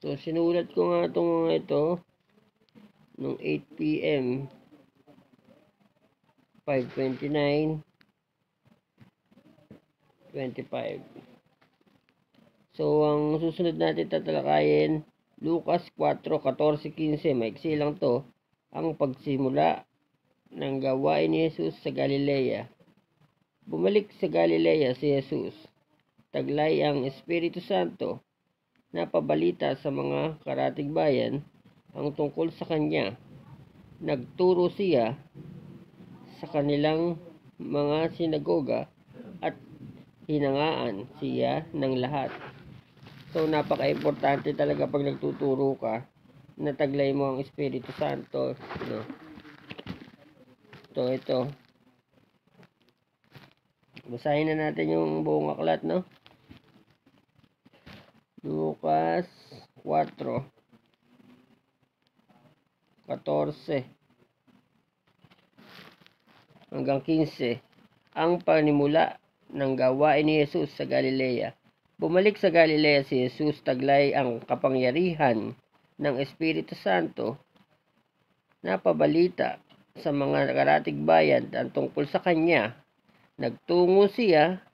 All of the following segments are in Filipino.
So, sinulat ko nga itong mga ito nung 8 PM 5:29:25. So, ang susunod natin tatalakayin, Lucas 4:14-15. Maiksi lang to. Ang pagsimula ng gawain ni Jesus sa Galilea. Bumalik sa Galilea si Jesus. Taglay ang Espiritu Santo. Napabalita sa mga karatig bayan ang tungkol sa kanya. Nagturo siya sa kanilang mga sinagoga at hinangaan siya ng lahat. So, napaka-importante talaga pag nagtuturo ka na taglay mo ang Espiritu Santo, no? Ito. Basahin na natin yung buong aklat, no? Lucas 4:14 hanggang 15. Ang panimula ng gawain ni Jesus sa Galilea. Bumalik sa Galilea si Jesus, taglay ang kapangyarihan ng Espiritu Santo. Napabalita sa mga karatig bayan ang tungkol sa kanya. Nagtungo siya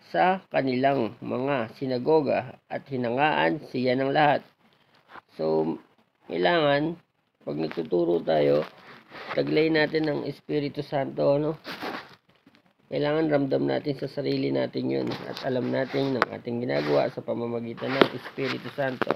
sa kanilang mga sinagoga at hinangaan siya ng lahat. So, kailangan, pag nagtuturo tayo, taglay natin ng Espiritu Santo, no? Kailangan ramdam natin sa sarili natin yun at alam natin ng ating ginagawa sa pamamagitan ng Espiritu Santo.